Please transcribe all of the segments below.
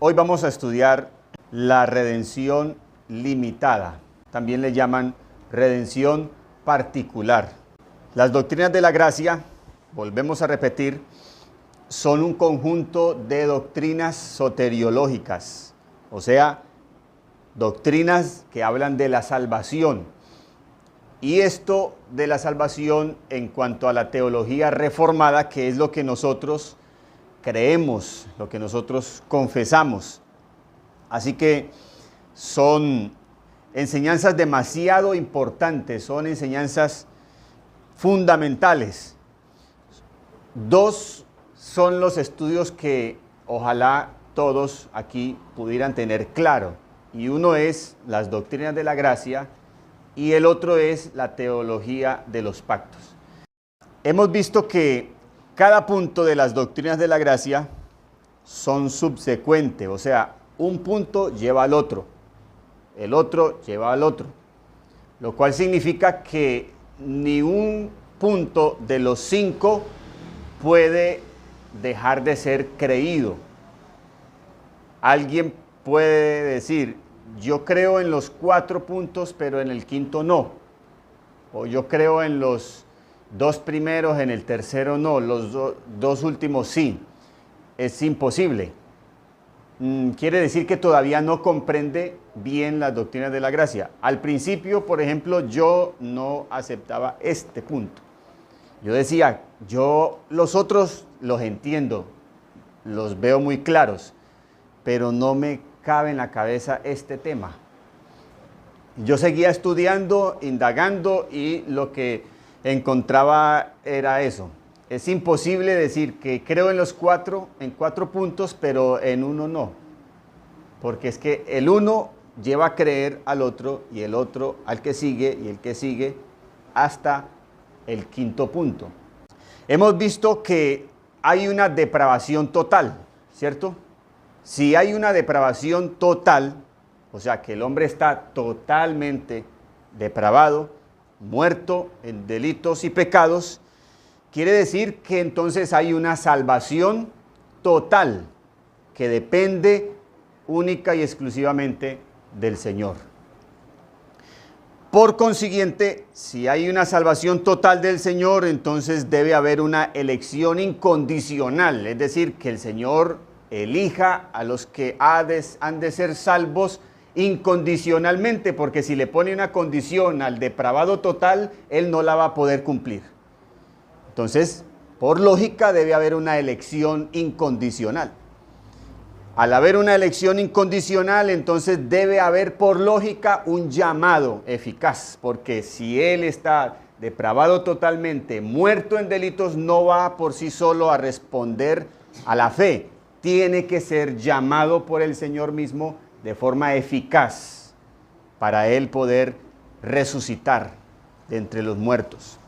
Hoy vamos a estudiar la redención limitada. También le llaman redención particular. Las doctrinas de la gracia, volvemos a repetir, son un conjunto de doctrinas soteriológicas, o sea, doctrinas que hablan de la salvación. Y esto de la salvación en cuanto a la teología reformada, que es lo que nosotros creemos, lo que nosotros confesamos. Así que son enseñanzas demasiado importantes, son enseñanzas fundamentales. Dos son los estudios que ojalá todos aquí pudieran tener claro. Y uno es las doctrinas de la gracia y el otro es la teología de los pactos. Hemos visto que cada punto de las doctrinas de la gracia son subsecuentes, o sea, un punto lleva al otro, el otro lleva al otro, lo cual significa que ni un punto de los 5 puede dejar de ser creído. Alguien puede decir, yo creo en los 4 puntos, pero en el quinto no, o yo creo en los 2 primeros, en el tercero no, los dos últimos sí. Es imposible. Quiere decir que todavía no comprende bien las doctrinas de la gracia. Al principio, por ejemplo, yo no aceptaba este punto. Yo decía, yo los otros los entiendo, los veo muy claros, pero no me cabe en la cabeza este tema. Yo seguía estudiando, indagando y lo que encontraba era eso. Es imposible decir que creo en los 4 puntos, pero en uno no. Porque es que el uno lleva a creer al otro y el otro al que sigue y el que sigue hasta el quinto punto. Hemos visto que hay una depravación total, ¿cierto? Si hay una depravación total, o sea que el hombre está totalmente depravado, muerto en delitos y pecados, quiere decir que entonces hay una salvación total que depende única y exclusivamente del Señor. Por consiguiente, si hay una salvación total del Señor, entonces debe haber una elección incondicional, es decir, que el Señor elija a los que han de ser salvos incondicionalmente, porque si le pone una condición al depravado total, él no la va a poder cumplir. Entonces, por lógica, debe haber una elección incondicional. Al haber una elección incondicional, entonces debe haber por lógica un llamado eficaz, porque si él está depravado totalmente, muerto en delitos, no va por sí solo a responder a la fe. Tiene que ser llamado por el Señor mismo de forma eficaz para él poder resucitar de entre los muertos.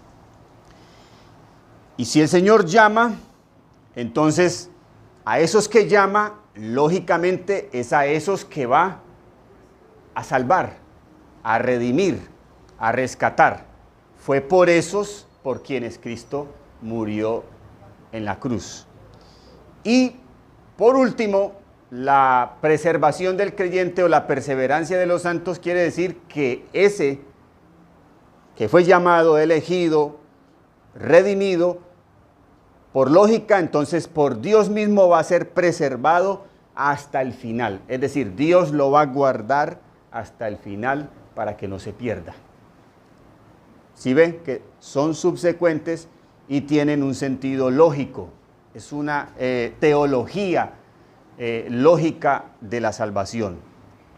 Y si el Señor llama, entonces a esos que llama, lógicamente es a esos que va a salvar, a redimir, a rescatar. Fue por esos por quienes Cristo murió en la cruz. Y por último, la preservación del creyente o la perseverancia de los santos quiere decir que ese que fue llamado, elegido, redimido, por lógica, entonces por Dios mismo va a ser preservado hasta el final. Es decir, Dios lo va a guardar hasta el final para que no se pierda. ¿Sí ven que son subsecuentes y tienen un sentido lógico? Es una teología lógica de la salvación.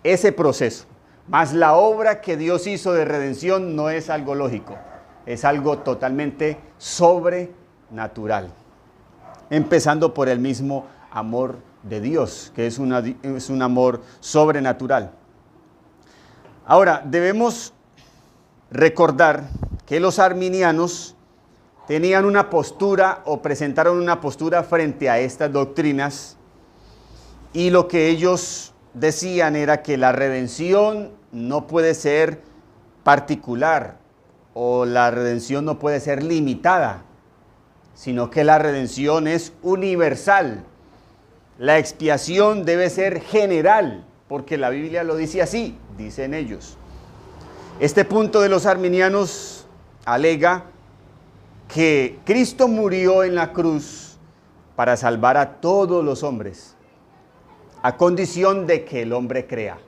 Ese proceso, más la obra que Dios hizo de redención, no es algo lógico, es algo totalmente sobrenatural. Empezando por el mismo amor de Dios, que es un amor sobrenatural. Ahora, debemos recordar que los arminianos tenían una postura o presentaron una postura frente a estas doctrinas y lo que ellos decían era que la redención no puede ser particular o la redención no puede ser limitada, sino que la redención es universal. La expiación debe ser general, porque la Biblia lo dice así, dicen ellos. Este punto de los arminianos alega que Cristo murió en la cruz para salvar a todos los hombres, a condición de que el hombre crea.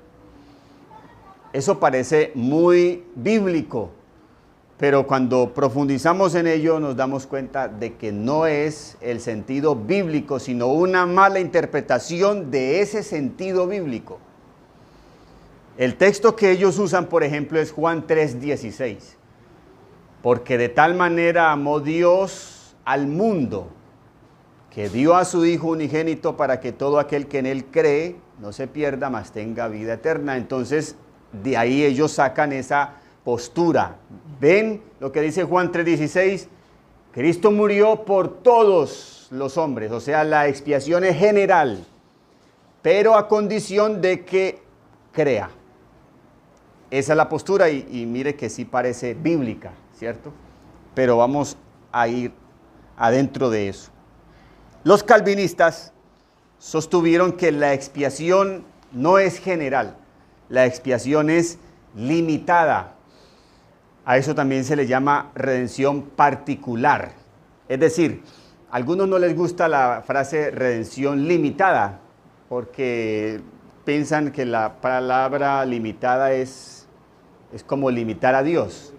Eso parece muy bíblico, pero cuando profundizamos en ello nos damos cuenta de que no es el sentido bíblico, sino una mala interpretación de ese sentido bíblico. El texto que ellos usan, por ejemplo, es Juan 3:16. Porque de tal manera amó Dios al mundo, que dio a su Hijo unigénito para que todo aquel que en Él cree no se pierda, mas tenga vida eterna. Entonces, de ahí ellos sacan esa postura. ¿Ven lo que dice Juan 3:16? Cristo murió por todos los hombres, o sea, la expiación es general, pero a condición de que crea. Esa es la postura y mire que sí parece bíblica, ¿cierto? Pero vamos a ir adentro de eso. Los calvinistas sostuvieron que la expiación no es general, la expiación es limitada. A eso también se le llama redención particular. Es decir, a algunos no les gusta la frase redención limitada, porque piensan que la palabra limitada es como limitar a Dios,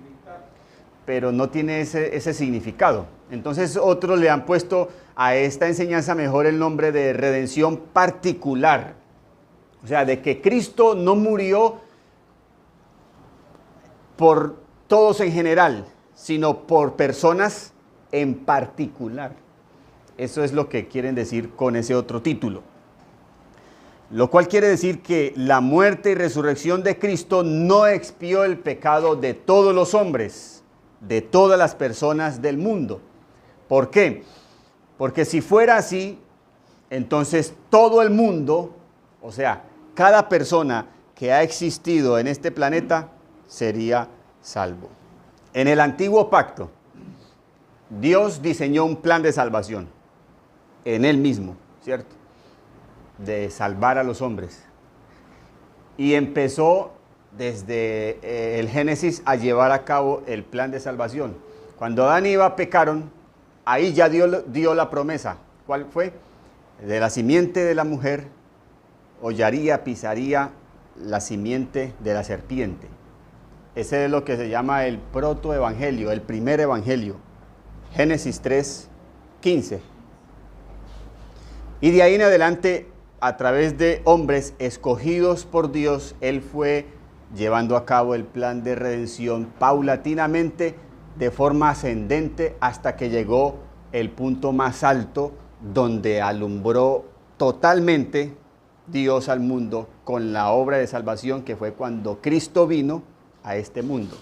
pero no tiene ese significado. Entonces otros le han puesto a esta enseñanza mejor el nombre de redención particular. O sea, de que Cristo no murió por todos en general, sino por personas en particular. Eso es lo que quieren decir con ese otro título. Lo cual quiere decir que la muerte y resurrección de Cristo no expió el pecado de todos los hombres, de todas las personas del mundo. ¿Por qué? Porque si fuera así, entonces todo el mundo, o sea, cada persona que ha existido en este planeta sería salvo. En el antiguo pacto, Dios diseñó un plan de salvación en Él mismo, ¿cierto? De salvar a los hombres. Y empezó desde el Génesis a llevar a cabo el plan de salvación. Cuando Adán y Eva pecaron, ahí ya dio la promesa. ¿Cuál fue? De la simiente de la mujer hollaría, pisaría la simiente de la serpiente. Ese es lo que se llama el protoevangelio, el primer evangelio. Génesis 3:15. Y de ahí en adelante, a través de hombres escogidos por Dios, Él fue llevando a cabo el plan de redención paulatinamente, de forma ascendente, hasta que llegó el punto más alto, donde alumbró totalmente Dios al mundo con la obra de salvación, que fue cuando Cristo vino a este mundo.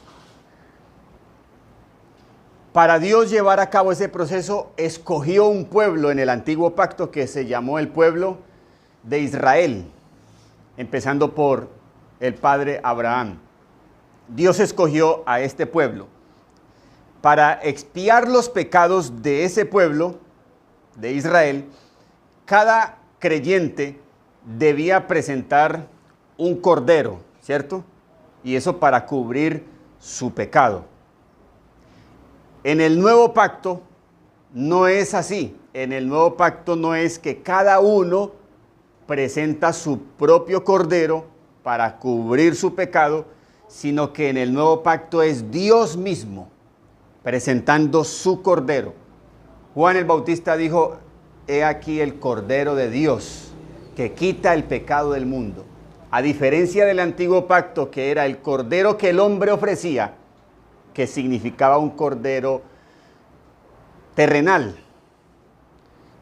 Para Dios llevar a cabo ese proceso, escogió un pueblo en el antiguo pacto que se llamó el pueblo de Israel, empezando por el padre Abraham. Dios escogió a este pueblo para expiar los pecados de ese pueblo de Israel. Cada creyente debía presentar un cordero, ¿cierto? Y eso para cubrir su pecado. En el nuevo pacto no es así. En el nuevo pacto no es que cada uno presenta su propio cordero para cubrir su pecado, sino que en el nuevo pacto es Dios mismo presentando su cordero. Juan el Bautista dijo: he aquí el cordero de Dios que quita el pecado del mundo. A diferencia del antiguo pacto, que era el cordero que el hombre ofrecía, que significaba un cordero terrenal.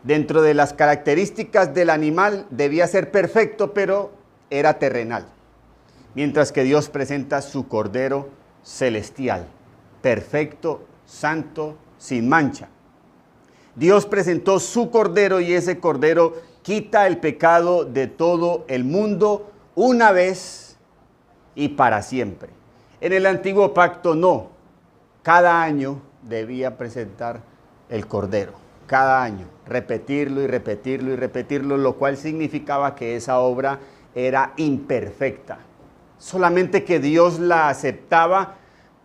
Dentro de las características del animal debía ser perfecto, pero era terrenal. Mientras que Dios presenta su cordero celestial, perfecto, santo, sin mancha. Dios presentó su cordero y ese cordero quita el pecado de todo el mundo una vez y para siempre. En el antiguo pacto no. Cada año debía presentar el cordero. cada año, repetirlo y repetirlo y repetirlo, lo cual significaba que esa obra era imperfecta. Solamente que Dios la aceptaba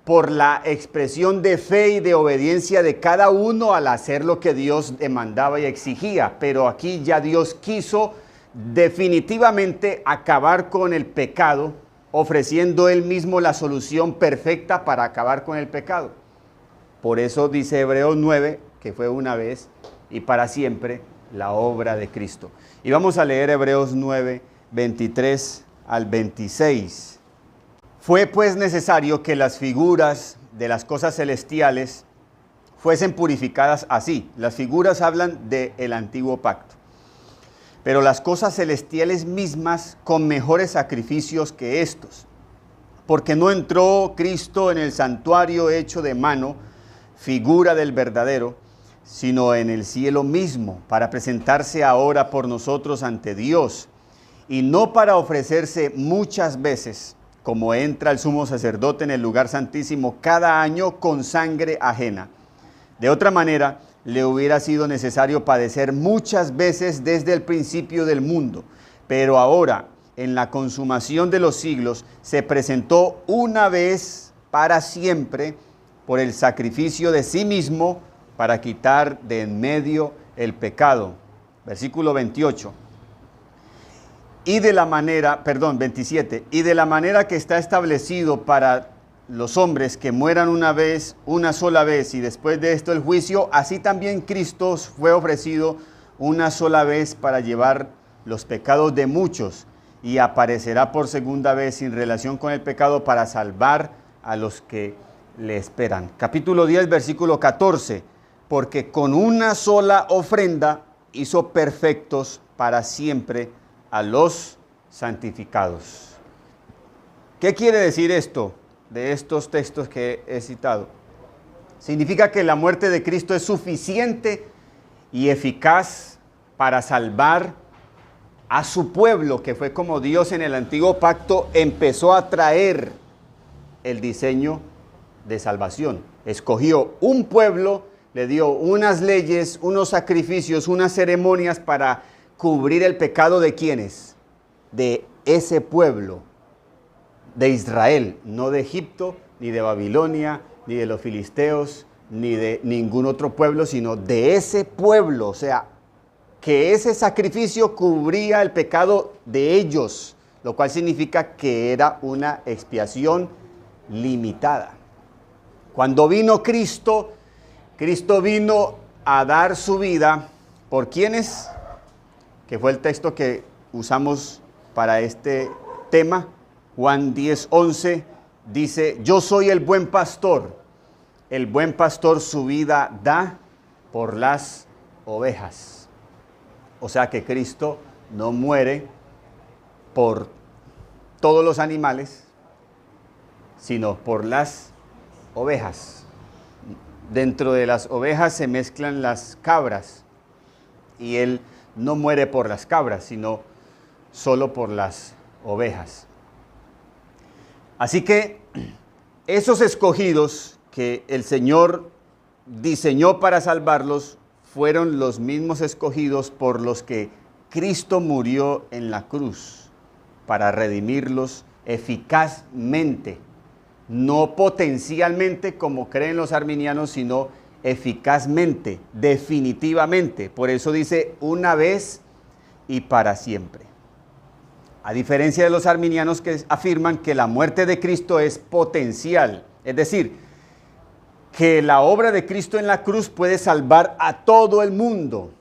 por la expresión de fe y de obediencia de cada uno al hacer lo que Dios demandaba y exigía. Pero aquí ya Dios quiso definitivamente acabar con el pecado, ofreciendo Él mismo la solución perfecta para acabar con el pecado. Por eso dice Hebreos 9, que fue una vez y para siempre la obra de Cristo. Y vamos a leer Hebreos 9, 23 al 26. Fue pues necesario que las figuras de las cosas celestiales fuesen purificadas así. Las figuras hablan del antiguo pacto. Pero las cosas celestiales mismas con mejores sacrificios que estos. Porque no entró Cristo en el santuario hecho de mano, figura del verdadero, sino en el cielo mismo, para presentarse ahora por nosotros ante Dios, y no para ofrecerse muchas veces, como entra el sumo sacerdote en el lugar santísimo cada año con sangre ajena. De otra manera, le hubiera sido necesario padecer muchas veces desde el principio del mundo, pero ahora, en la consumación de los siglos, se presentó una vez para siempre por el sacrificio de sí mismo para quitar de en medio el pecado. Versículo 28. 27, y de la manera que está establecido para los hombres que mueran una sola vez, y después de esto el juicio, así también Cristo fue ofrecido una sola vez para llevar los pecados de muchos, y aparecerá por segunda vez sin relación con el pecado para salvar a los que le esperan. Capítulo 10, versículo 14, porque con una sola ofrenda hizo perfectos para siempre a los santificados. ¿Qué quiere decir esto de estos textos que he citado? Significa que la muerte de Cristo es suficiente y eficaz para salvar a su pueblo, que fue como Dios en el antiguo pacto empezó a traer el diseño de salvación. Escogió un pueblo, le dio unas leyes, unos sacrificios, unas ceremonias para cubrir el pecado de ¿quiénes? De ese pueblo, de Israel, no de Egipto, ni de Babilonia, ni de los filisteos, ni de ningún otro pueblo, sino de ese pueblo. O sea, que ese sacrificio cubría el pecado de ellos, lo cual significa que era una expiación limitada. Cuando vino Cristo, Cristo vino a dar su vida por ¿quiénes? Que fue el texto que usamos para este tema. Juan 10:11 dice, yo soy el buen pastor su vida da por las ovejas. O sea que Cristo no muere por todos los animales, sino por las ovejas. Dentro de las ovejas se mezclan las cabras y Él no muere por las cabras, sino solo por las ovejas. Así que esos escogidos que el Señor diseñó para salvarlos fueron los mismos escogidos por los que Cristo murió en la cruz para redimirlos eficazmente, no potencialmente como creen los arminianos, sino eficazmente, definitivamente. Por eso dice una vez y para siempre. A diferencia de los arminianos que afirman que la muerte de Cristo es potencial, es decir, que la obra de Cristo en la cruz puede salvar a todo el mundo,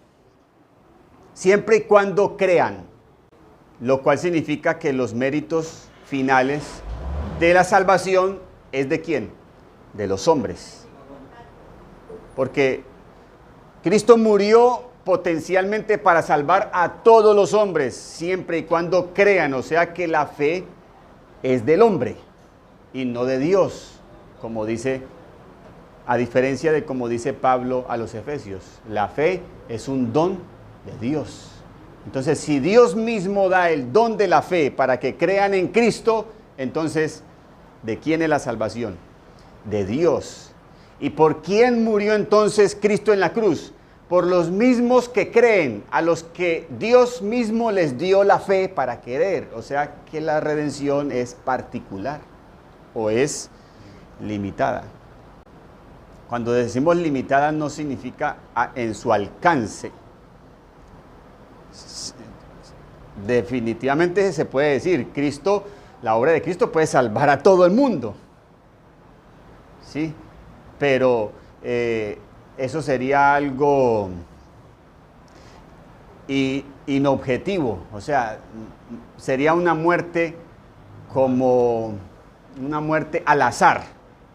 siempre y cuando crean, lo cual significa que los méritos finales de la salvación es ¿de quién? De los hombres. Porque Cristo murió potencialmente para salvar a todos los hombres, siempre y cuando crean, o sea que la fe es del hombre y no de Dios, como dice, a diferencia de como dice Pablo a los Efesios, la fe es un don de Dios. Entonces, si Dios mismo da el don de la fe para que crean en Cristo, entonces, ¿de quién es la salvación? De Dios. ¿Y por quién murió entonces Cristo en la cruz? por los mismos que creen, a los que Dios mismo les dio la fe para querer. O sea que la redención es particular o es limitada. Cuando decimos limitada no significa en su alcance. Definitivamente se puede decir, la obra de Cristo puede salvar a todo el mundo. ¿Sí? Pero eso sería algo inobjetivo, o sea, sería una muerte como una muerte al azar,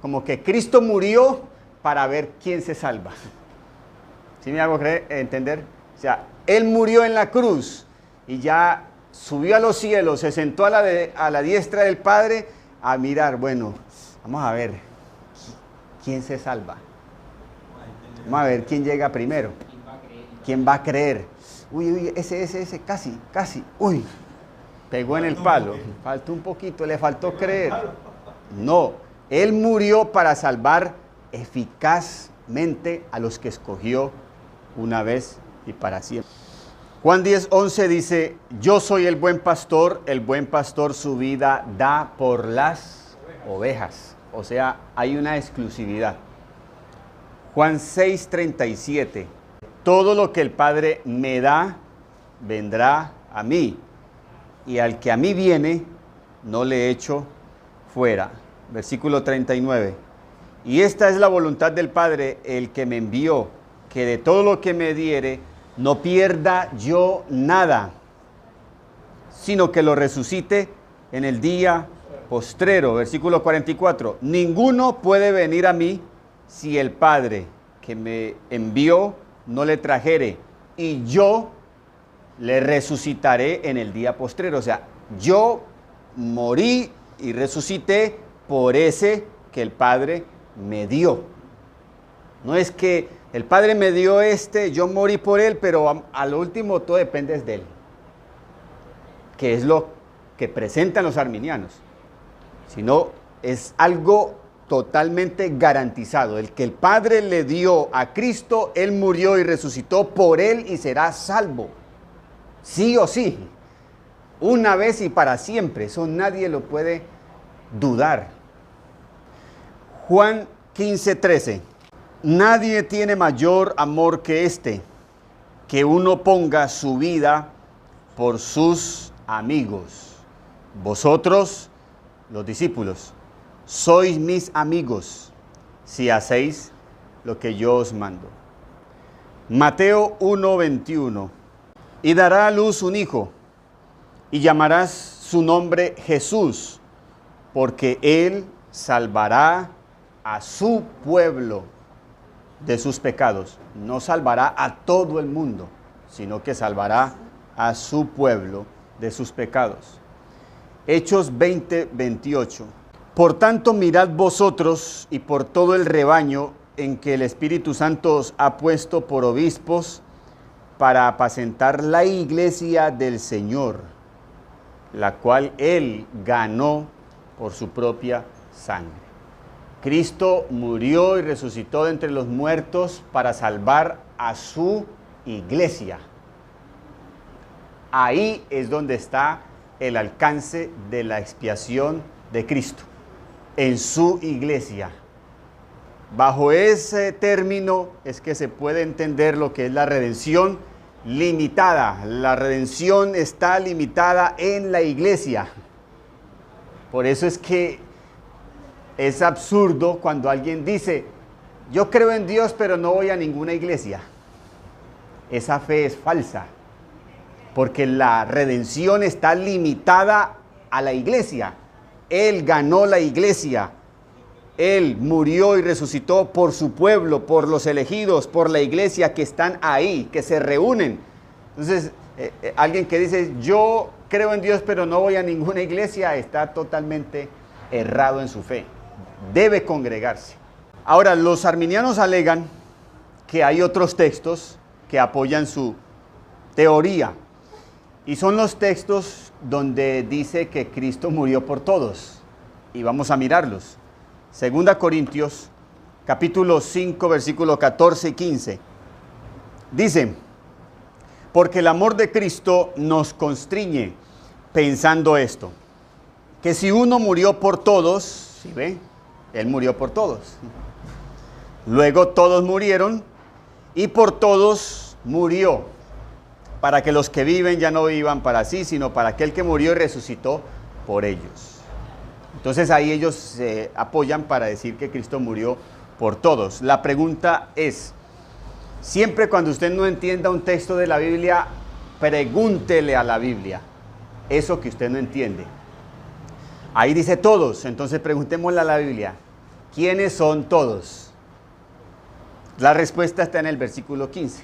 como que Cristo murió para ver quién se salva. ¿Sí me hago entender? O sea, Él murió en la cruz y ya subió a los cielos, se sentó a la diestra del Padre a mirar, bueno, vamos a ver quién se salva. Vamos a ver quién llega primero. ¿Quién va a creer? Uy, ese, casi, uy, pegó en el palo. Faltó un poquito, le faltó creer. No, Él murió para salvar eficazmente a los que escogió una vez y para siempre. Juan 10:11 dice, yo soy el buen pastor su vida da por las ovejas. O sea, hay una exclusividad. Juan 6:37, todo lo que el Padre me da, vendrá a mí, y al que a mí viene, no le echo fuera. Versículo 39, y esta es la voluntad del Padre, el que me envió, que de todo lo que me diere, no pierda yo nada, sino que lo resucite en el día postrero. Versículo 44, ninguno puede venir a mí, si el Padre que me envió no le trajere, y yo le resucitaré en el día postrero. O sea, yo morí y resucité por ese que el Padre me dio. No es que el Padre me dio yo morí por él, pero a lo último todo depende de él. Que es lo que presentan los arminianos. Sino es algo totalmente garantizado. El que el Padre le dio a Cristo, Él murió y resucitó por Él y será salvo. Sí o sí. Una vez y para siempre. Eso nadie lo puede dudar. Juan 15:13. Nadie tiene mayor amor que este, que uno ponga su vida por sus amigos. Vosotros, los discípulos, sois mis amigos, si hacéis lo que yo os mando. Mateo 1:21. Y dará a luz un hijo, y llamarás su nombre Jesús, porque él salvará a su pueblo de sus pecados. No salvará a todo el mundo, sino que salvará a su pueblo de sus pecados. Hechos 20:28. Por tanto, mirad vosotros y por todo el rebaño en que el Espíritu Santo os ha puesto por obispos para apacentar la iglesia del Señor, la cual Él ganó por su propia sangre. Cristo murió y resucitó de entre los muertos para salvar a su iglesia. Ahí es donde está el alcance de la expiación de Cristo, en su iglesia. Bajo ese término es que se puede entender lo que es la redención limitada. La redención está limitada en la iglesia. Por eso es que es absurdo cuando alguien dice, yo creo en Dios pero no voy a ninguna iglesia. Esa fe es falsa, porque la redención está limitada a la iglesia. Él ganó la iglesia. Él murió y resucitó por su pueblo, por los elegidos, por la iglesia que están ahí, que se reúnen. Entonces, alguien que dice, yo creo en Dios pero no voy a ninguna iglesia, está totalmente errado en su fe. Debe congregarse. Ahora, los arminianos alegan que hay otros textos que apoyan su teoría. Y son los textos donde dice que Cristo murió por todos. Y vamos a mirarlos. 2 Corintios, capítulo 5, versículos 14 y 15. Dice, porque el amor de Cristo nos constriñe pensando esto, que si uno murió por todos, ¿sí ve? Él murió por todos. Luego todos murieron y por todos murió, para que los que viven ya no vivan para sí, sino para aquel que murió y resucitó por ellos. Entonces ahí ellos se apoyan para decir que Cristo murió por todos. La pregunta es, siempre cuando usted no entienda un texto de la Biblia, pregúntele a la Biblia eso que usted no entiende. Ahí dice todos, entonces preguntémosle a la Biblia, ¿quiénes son todos? La respuesta está en el versículo 15.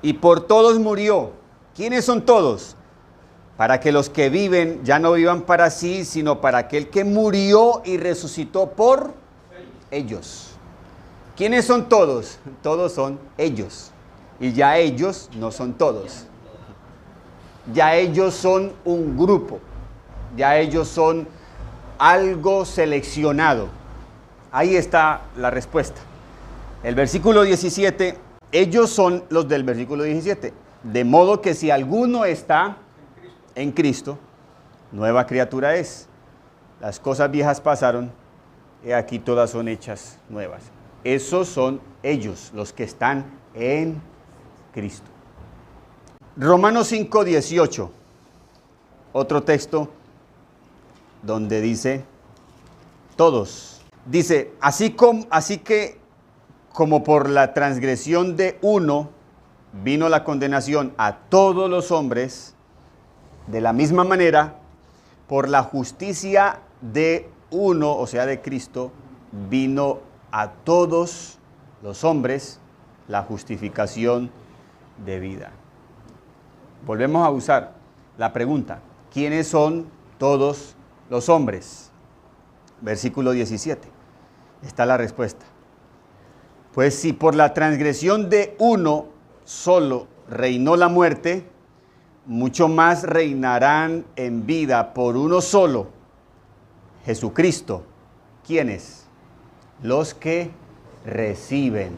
Y por todos murió. ¿Quiénes son todos? Para que los que viven ya no vivan para sí, sino para aquel que murió y resucitó por ellos. ¿Quiénes son todos? Todos son ellos. Y ya ellos no son todos. Ya ellos son un grupo. Ya ellos son algo seleccionado. Ahí está la respuesta. El versículo 17, ellos son los del versículo 17. De modo que si alguno está en Cristo, nueva criatura es. Las cosas viejas pasaron, y aquí todas son hechas nuevas. Esos son ellos, los que están en Cristo. Romanos 5, 18. Otro texto donde dice todos. Dice, así que como por la transgresión de uno vino la condenación a todos los hombres, de la misma manera, por la justicia de uno, o sea, de Cristo, vino a todos los hombres la justificación de vida. Volvemos a usar la pregunta, ¿quiénes son todos los hombres? Versículo 17. Está la respuesta. Pues si por la transgresión de uno solo reinó la muerte, mucho más reinarán en vida por uno solo, Jesucristo. ¿Quiénes? Los que reciben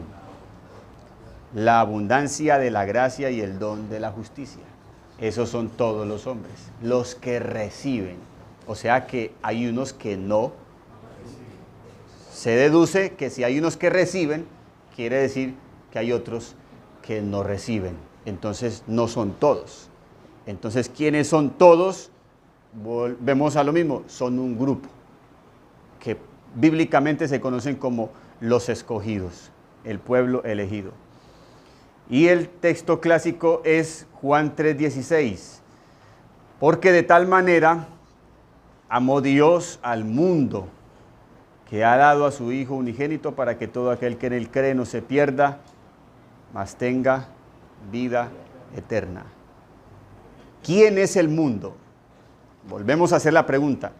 la abundancia de la gracia y el don de la justicia. Esos son todos los hombres, los que reciben. O sea que hay unos que no. Se deduce que si hay unos que reciben, quiere decir que hay otros que no reciben. Entonces no son todos. Entonces, ¿quiénes son todos? Volvemos a lo mismo, son un grupo que bíblicamente se conocen como los escogidos, el pueblo elegido. Y el texto clásico es Juan 3:16. Porque de tal manera amó Dios al mundo, que ha dado a su Hijo unigénito para que todo aquel que en él cree no se pierda, mas tenga vida eterna. ¿Quién es el mundo? Volvemos a hacer la pregunta.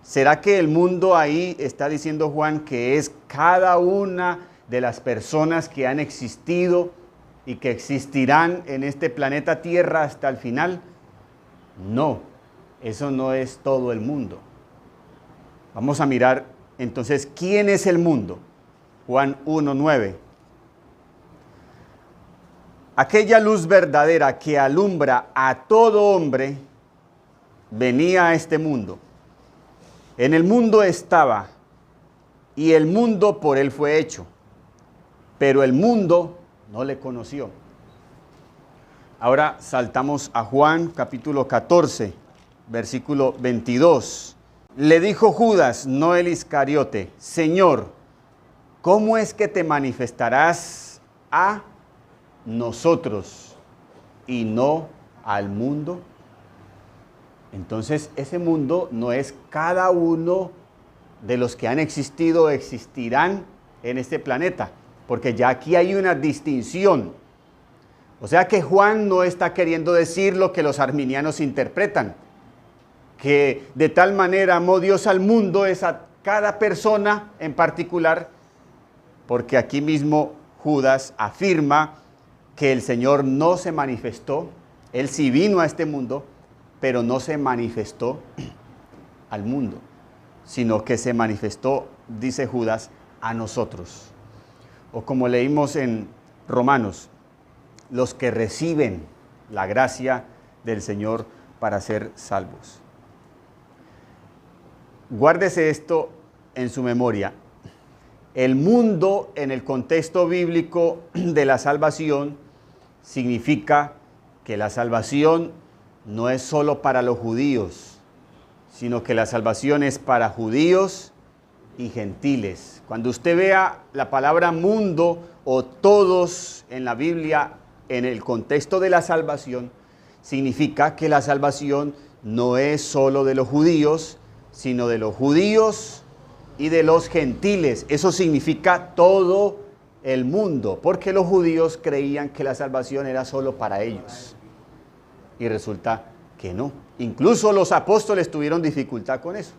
¿Será que el mundo ahí está diciendo Juan que es cada una de las personas que han existido y que existirán en este planeta Tierra hasta el final? No, eso no es todo el mundo. Vamos a mirar entonces, ¿quién es el mundo? Juan 1:9. Aquella luz verdadera que alumbra a todo hombre venía a este mundo. En el mundo estaba, y el mundo por él fue hecho, pero el mundo no le conoció. Ahora saltamos a Juan capítulo 14, versículo 22. Le dijo Judas, no el Iscariote, Señor, ¿cómo es que te manifestarás a nosotros y no al mundo? Entonces ese mundo no es cada uno de los que han existido o existirán en este planeta, porque ya aquí hay una distinción. O sea que Juan no está queriendo decir lo que los arminianos interpretan, que de tal manera amó Dios al mundo, es a cada persona en particular, porque aquí mismo Judas afirma que el Señor no se manifestó, Él sí vino a este mundo, pero no se manifestó al mundo, sino que se manifestó, dice Judas, a nosotros. O como leímos en Romanos, los que reciben la gracia del Señor para ser salvos. Guárdese esto en su memoria. El mundo en el contexto bíblico de la salvación significa que la salvación no es solo para los judíos, sino que la salvación es para judíos y gentiles. Cuando usted vea la palabra mundo o todos en la Biblia en el contexto de la salvación, significa que la salvación no es solo de los judíos, sino de los judíos y de los gentiles. Eso significa todo el mundo, porque los judíos creían que la salvación era solo para ellos. Y resulta que no. Incluso los apóstoles tuvieron dificultad con eso.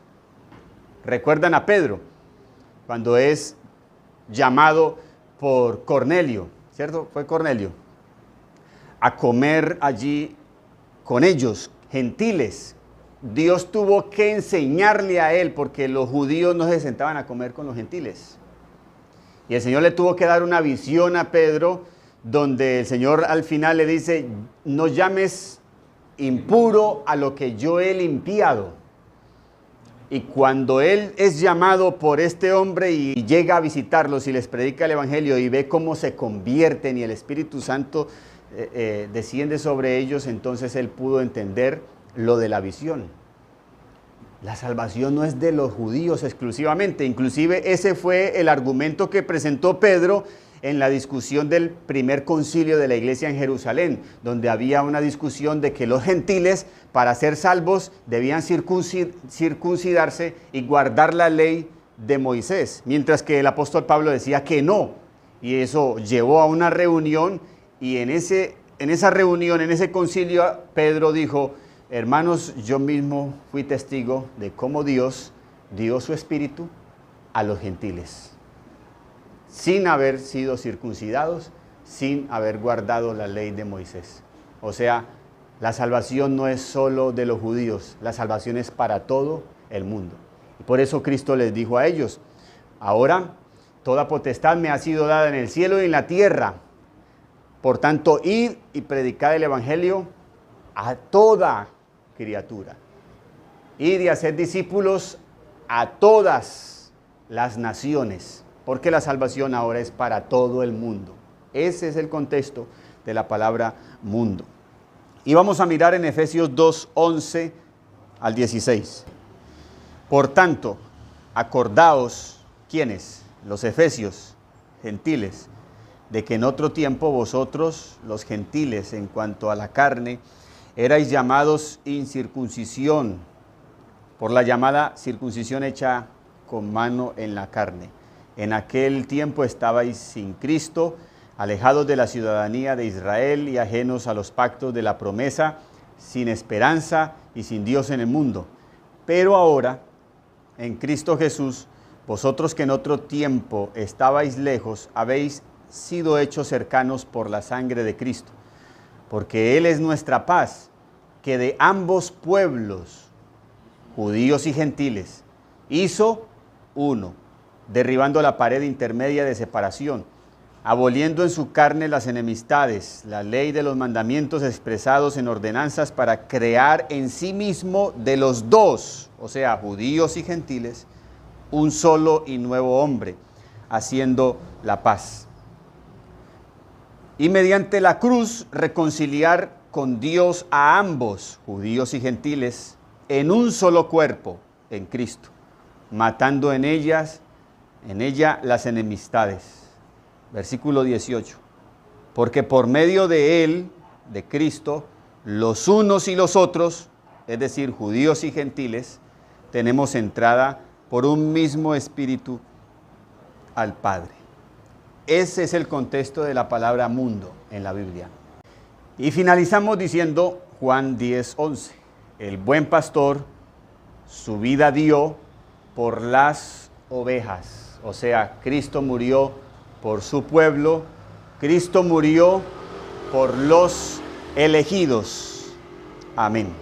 Recuerdan a Pedro, cuando es llamado por Cornelio, ¿cierto? Fue Cornelio, a comer allí con ellos, gentiles. Dios tuvo que enseñarle a él, porque los judíos no se sentaban a comer con los gentiles. Y el Señor le tuvo que dar una visión a Pedro, donde el Señor al final le dice: no llames impuro a lo que yo he limpiado. Y cuando él es llamado por este hombre y llega a visitarlos y les predica el evangelio y ve cómo se convierten y el Espíritu Santo desciende sobre ellos, entonces él pudo entender lo de la visión. La salvación no es de los judíos exclusivamente. Inclusive ese fue el argumento que presentó Pedro en la discusión del primer concilio de la iglesia en Jerusalén, donde había una discusión de que los gentiles, para ser salvos, debían circuncidarse y guardar la ley de Moisés, mientras que el apóstol Pablo decía que no. Y eso llevó a una reunión, y en esa reunión, en ese concilio, Pedro dijo: hermanos, yo mismo fui testigo de cómo Dios dio su espíritu a los gentiles, sin haber sido circuncidados, sin haber guardado la ley de Moisés. O sea, la salvación no es solo de los judíos, la salvación es para todo el mundo. Y por eso Cristo les dijo a ellos: ahora toda potestad me ha sido dada en el cielo y en la tierra. Por tanto, id y predicad el evangelio a toda criatura. Id y hacer discípulos a todas las naciones, porque la salvación ahora es para todo el mundo. Ese es el contexto de la palabra mundo. Y vamos a mirar en Efesios 2, 11 al 16. Por tanto, acordaos, ¿quiénes? Los efesios, gentiles, de que en otro tiempo vosotros, los gentiles, en cuanto a la carne, erais llamados incircuncisión, por la llamada circuncisión hecha con mano en la carne. En aquel tiempo estabais sin Cristo, alejados de la ciudadanía de Israel y ajenos a los pactos de la promesa, sin esperanza y sin Dios en el mundo. Pero ahora, en Cristo Jesús, vosotros que en otro tiempo estabais lejos, habéis sido hechos cercanos por la sangre de Cristo, porque Él es nuestra paz, que de ambos pueblos, judíos y gentiles, hizo uno, derribando la pared intermedia de separación, aboliendo en su carne las enemistades, la ley de los mandamientos expresados en ordenanzas, para crear en sí mismo de los dos, o sea, judíos y gentiles, un solo y nuevo hombre, haciendo la paz. Y mediante la cruz reconciliar con Dios a ambos, judíos y gentiles, en un solo cuerpo, en Cristo, matando en ella las enemistades. Versículo 18. Porque por medio de Él, de Cristo, los unos y los otros, es decir, judíos y gentiles, tenemos entrada por un mismo espíritu al Padre. Ese es el contexto de la palabra mundo en la Biblia. Y finalizamos diciendo Juan 10:11. El buen pastor su vida dio por las ovejas. O sea, Cristo murió por su pueblo. Cristo murió por los elegidos. Amén.